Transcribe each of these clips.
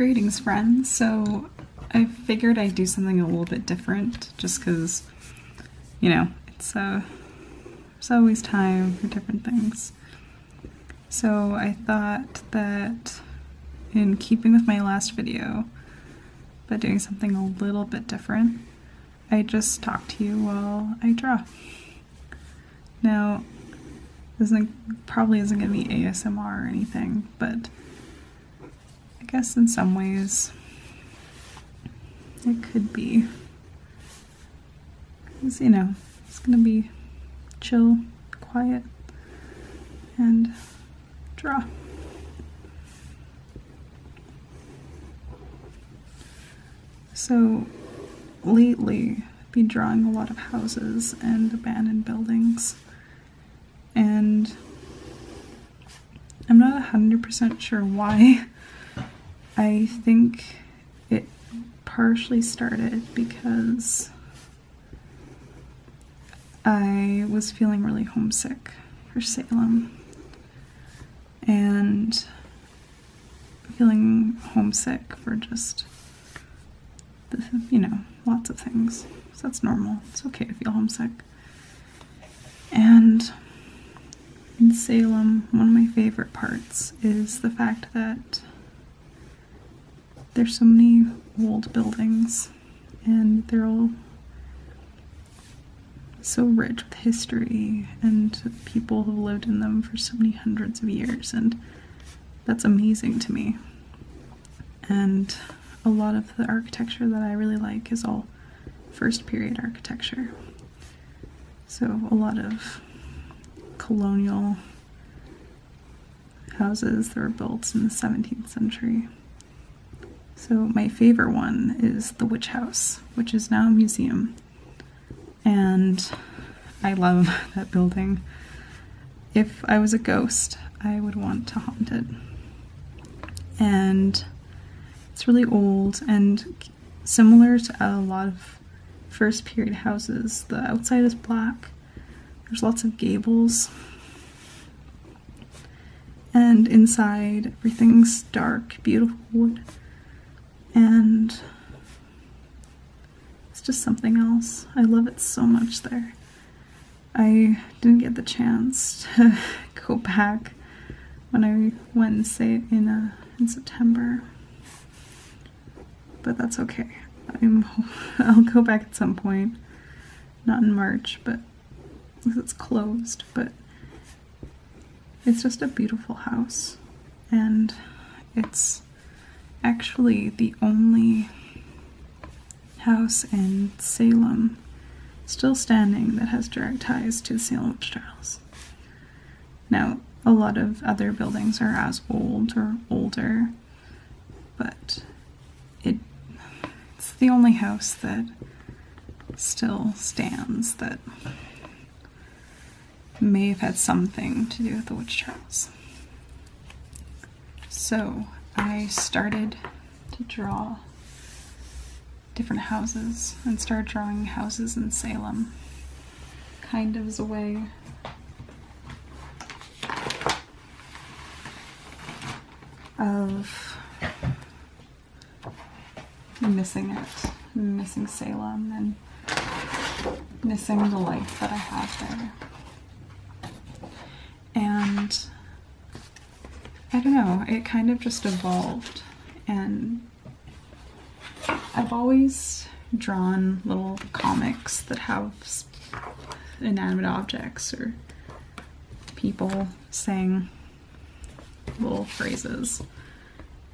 Greetings, friends. So I figured I'd do something a little bit different just because, there's always time for different things. So I thought that in keeping with my last video, but doing something a little bit different, I just talk to you while I draw. Now, this probably isn't going to be ASMR or anything, but I guess in some ways it could be. Because, it's going to be chill, quiet, and draw. So lately, I've been drawing a lot of houses and abandoned buildings, and I'm not 100% sure why. I think it partially started because I was feeling really homesick for Salem, and feeling homesick for just lots of things. So that's normal. It's okay to feel homesick. And in Salem, one of my favorite parts is the fact that there's so many old buildings, and they're all so rich with history, and people have lived in them for so many hundreds of years, and that's amazing to me. And a lot of the architecture that I really like is all first period architecture. So a lot of colonial houses that were built in the 17th century. So my favorite one is the Witch House, which is now a museum. And I love that building. If I was a ghost, I would want to haunt it. And it's really old, and similar to a lot of first period houses, the outside is black. There's lots of gables. And inside, everything's dark, beautiful wood. And it's just something else. I love it so much there. I didn't get the chance to go back when I went and stayed in September. But that's okay. I'll go back at some point. Not in March, but because it's closed. But it's just a beautiful house. And it's actually the only house in Salem still standing that has direct ties to the Salem witch trials. Now, a lot of other buildings are as old or older, but it's the only house that still stands that may have had something to do with the witch trials. So I started to draw different houses and started drawing houses in Salem, kind of as a way of missing it, missing Salem, and missing the life that I have there. And I don't know, it kind of just evolved, and I've always drawn little comics that have inanimate objects or people saying little phrases,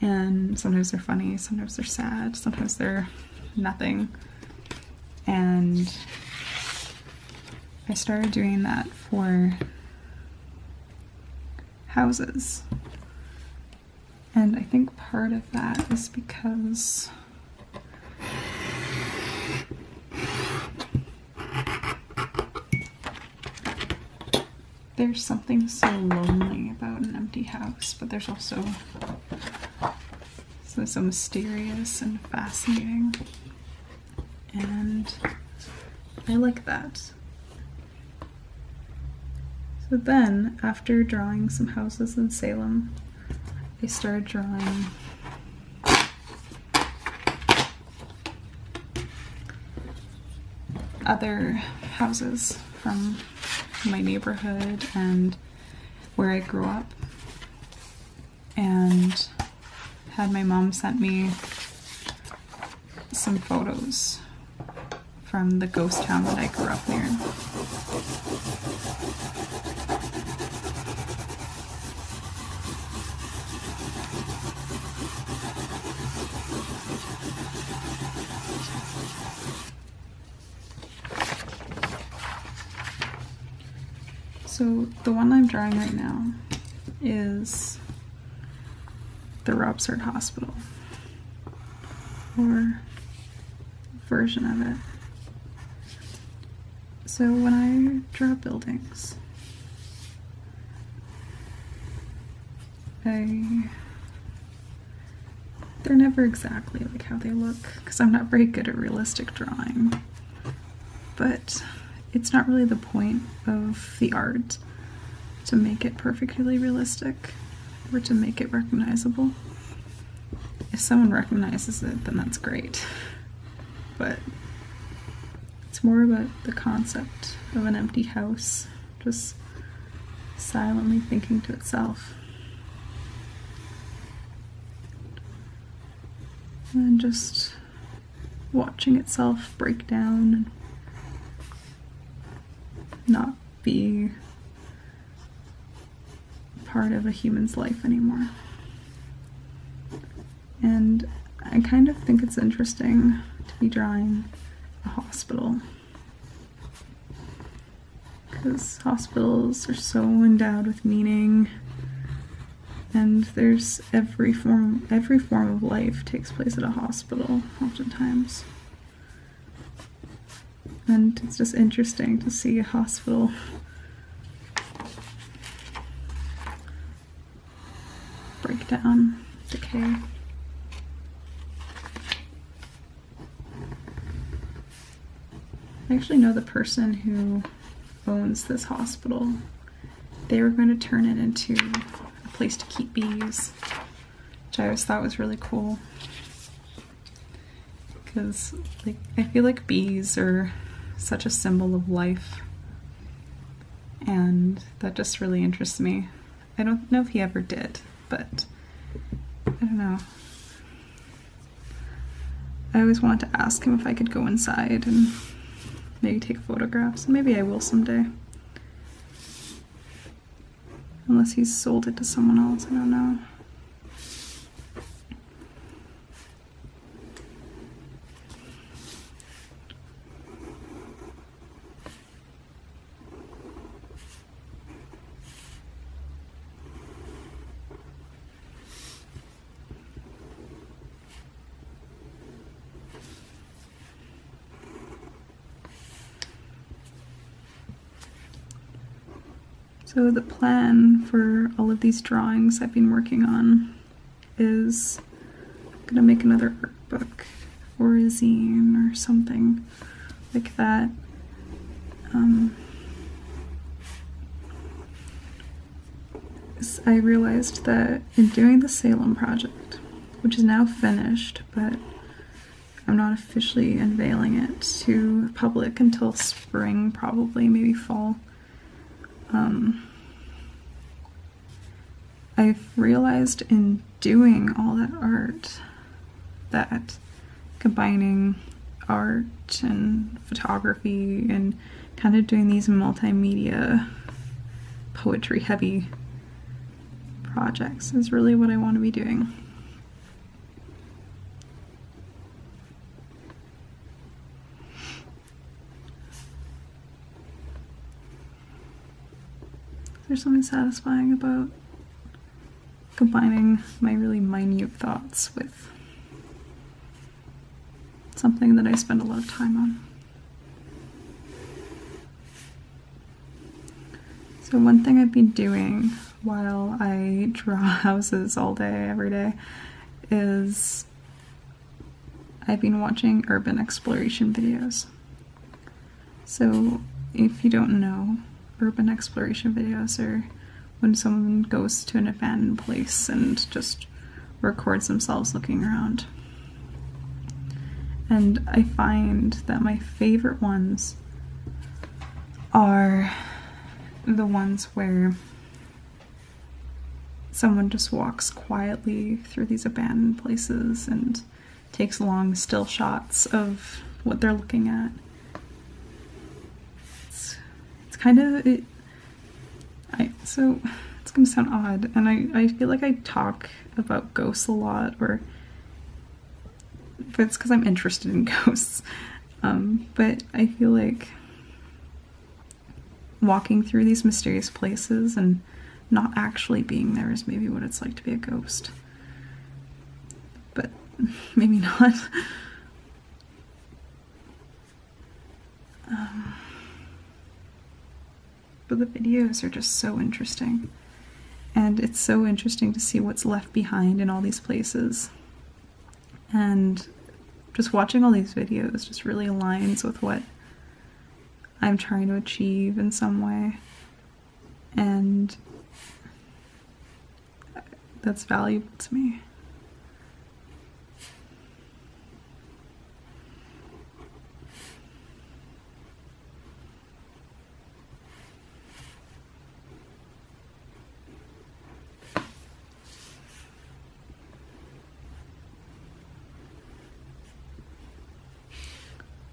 and sometimes they're funny, sometimes they're sad, sometimes they're nothing. And I started doing that for houses, and I think part of that is because there's something so lonely about an empty house, but there's also so mysterious and fascinating, and I like that. So then, after drawing some houses in Salem, I started drawing other houses from my neighborhood and where I grew up, and had my mom sent me some photos from the ghost town that I grew up near. So the one I'm drawing right now is the Robsart Hospital, or a version of it. So when I draw buildings, they're never exactly like how they look, because I'm not very good at realistic drawing, but it's not really the point of the art to make it perfectly realistic or to make it recognizable. If someone recognizes it, then that's great. But it's more about the concept of an empty house just silently thinking to itself. And just watching itself break down and not be part of a human's life anymore. And I kind of think it's interesting to be drawing a hospital, because hospitals are so endowed with meaning, and there's every form of life takes place at a hospital oftentimes. And it's just interesting to see a hospital break down, decay. I actually know the person who owns this hospital. They were going to turn it into a place to keep bees, which I always thought was really cool. Because I feel like bees are such a symbol of life, and that just really interests me. I don't know if he ever did, but I don't know. I always wanted to ask him if I could go inside and maybe take photographs, and maybe I will someday. Unless he's sold it to someone else, I don't know. So the plan for all of these drawings I've been working on is I'm gonna make another art book or a zine or something like that. I realized that in doing the Salem project, which is now finished, but I'm not officially unveiling it to the public until spring, probably, maybe fall. I've realized in doing all that art that combining art and photography and kind of doing these multimedia, poetry heavy projects is really what I want to be doing. There's something satisfying about combining my really minute thoughts with something that I spend a lot of time on. So one thing I've been doing while I draw houses all day, every day, is I've been watching urban exploration videos. So if you don't know, urban exploration videos are when someone goes to an abandoned place and just records themselves looking around. And I find that my favorite ones are the ones where someone just walks quietly through these abandoned places and takes long still shots of what they're looking at. It's kind of it. So it's gonna sound odd, and I feel like I talk about ghosts a lot, or but it's because I'm interested in ghosts. But I feel like walking through these mysterious places and not actually being there is maybe what it's like to be a ghost. But maybe not. But the videos are just so interesting. And it's so interesting to see what's left behind in all these places. And just watching all these videos just really aligns with what I'm trying to achieve in some way. And that's valuable to me.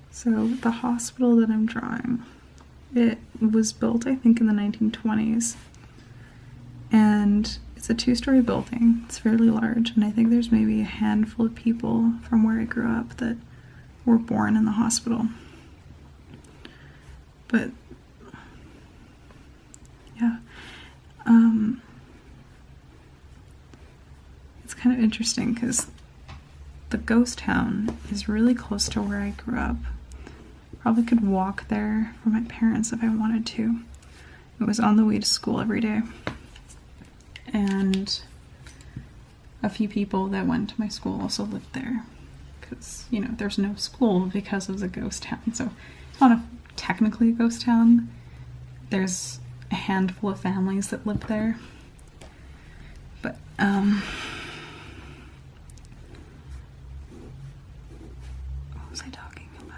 So the hospital that I'm drawing, it was built, I think, in the 1920s. And it's a 2-story building. It's fairly large, and I think there's maybe a handful of people from where I grew up that were born in the hospital. But yeah, it's kind of interesting because the ghost town is really close to where I grew up. Probably could walk there for my parents if I wanted to. It was on the way to school every day. And a few people that went to my school also lived there. Because, you know, there's no school because of the ghost town. So it's not technically a ghost town. There's a handful of families that live there. But, what was I talking about?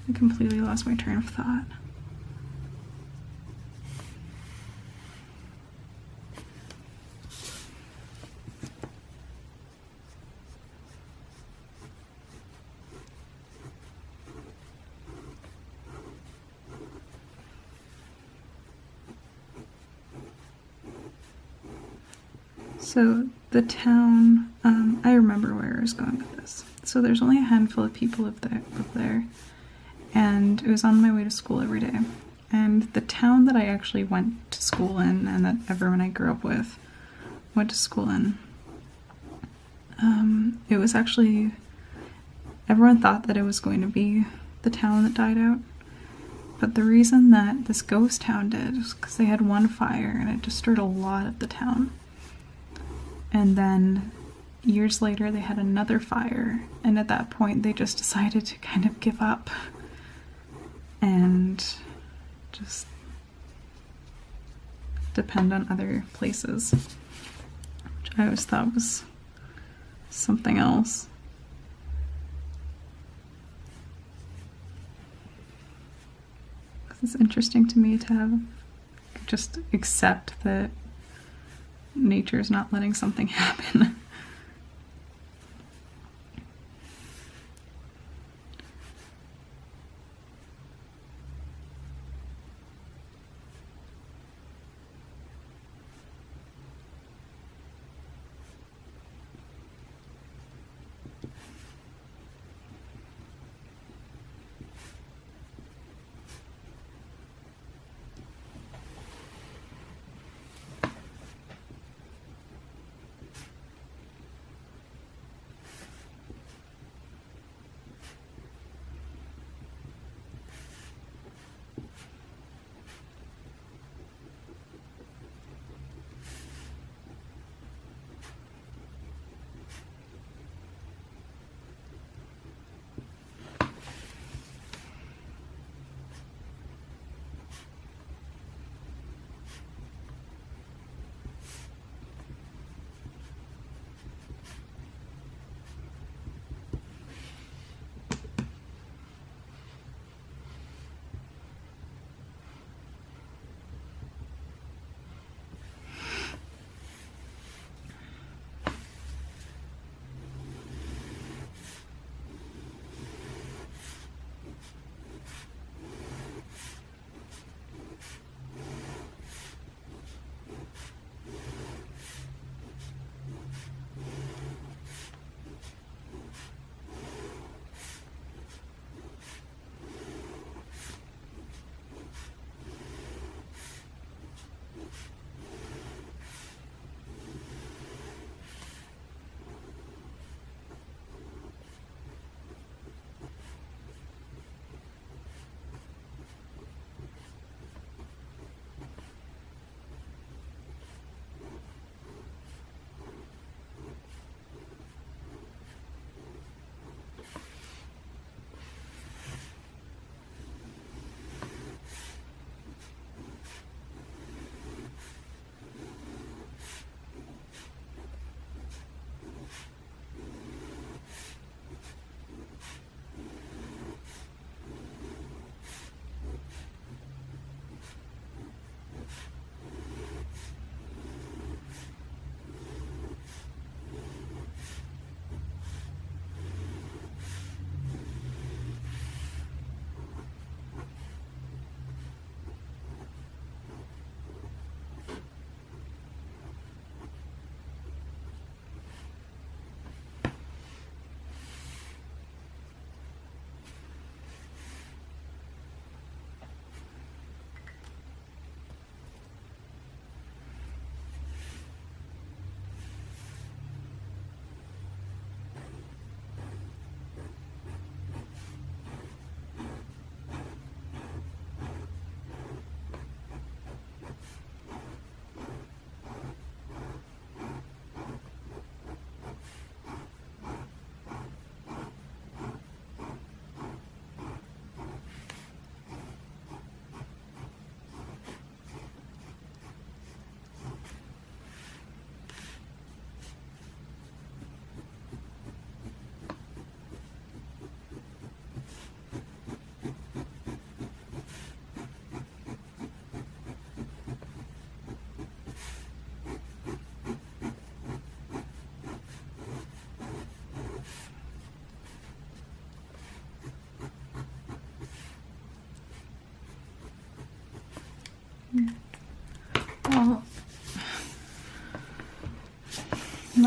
I completely lost my train of thought. So the town, I remember where I was going with this. So there's only a handful of people live there, and it was on my way to school every day. And the town that I actually went to school in, and that everyone I grew up with went to school in, it was actually, everyone thought that it was going to be the town that died out. But the reason that this ghost town did is because they had one fire and it destroyed a lot of the town. And then years later they had another fire, and at that point they just decided to kind of give up and just depend on other places, which I always thought was something else. It's interesting to me to have just accept that nature's not letting something happen.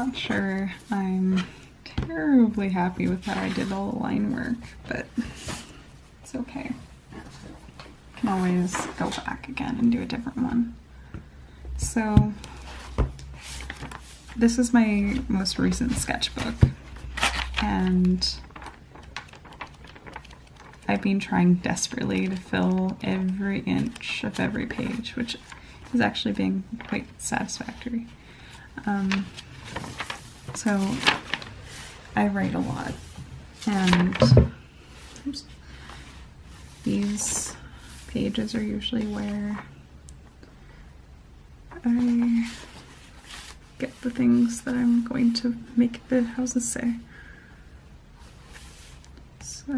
not sure I'm terribly happy with how I did all the line work, but it's okay. Can always go back again and do a different one. So this is my most recent sketchbook, and I've been trying desperately to fill every inch of every page, which is actually being quite satisfactory. So I write a lot, and these pages are usually where I get the things that I'm going to make the houses say. So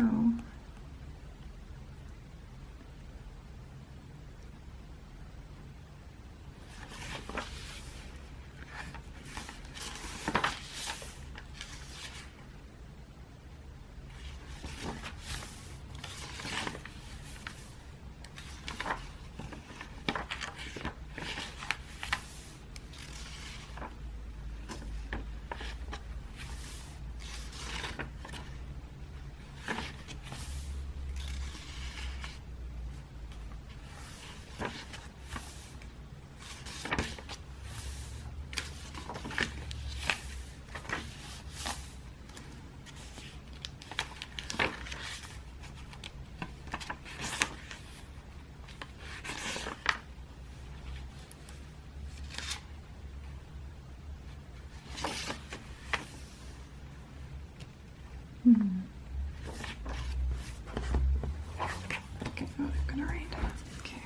okay, what I'm gonna write. Okay.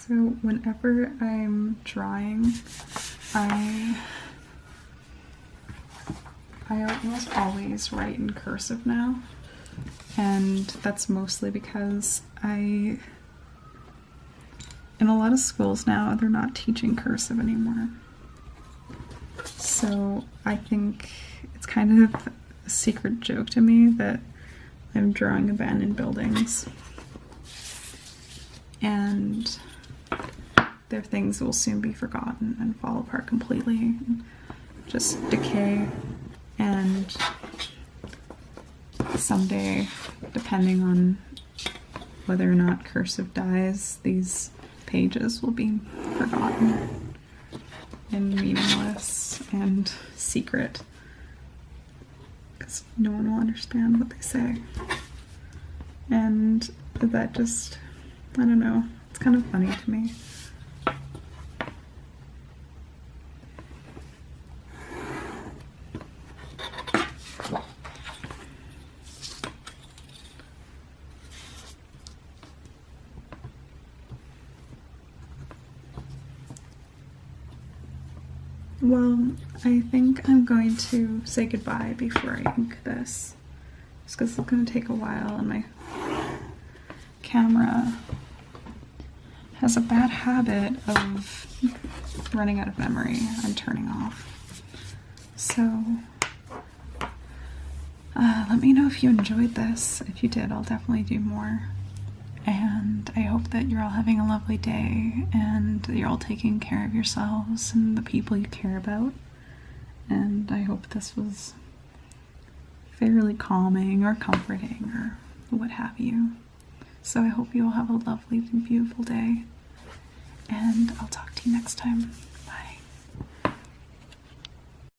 So whenever I'm drawing, I almost always write in cursive now, and that's mostly because in a lot of schools now, they're not teaching cursive anymore. So I think it's kind of a secret joke to me that I'm drawing abandoned buildings, and their things will soon be forgotten and fall apart completely, and just decay, and someday, depending on whether or not cursive dies, these pages will be forgotten and meaningless and secret, because no one will understand what they say. And that just, I don't know, it's kind of funny to me. Well, I think I'm going to say goodbye before I ink this, just because it's going to take a while, and my camera has a bad habit of running out of memory and turning off. So let me know if you enjoyed this. If you did, I'll definitely do more. And I hope that you're all having a lovely day, and that you're all taking care of yourselves and the people you care about. And I hope this was fairly calming or comforting or what have you. So I hope you all have a lovely and beautiful day, and I'll talk to you next time.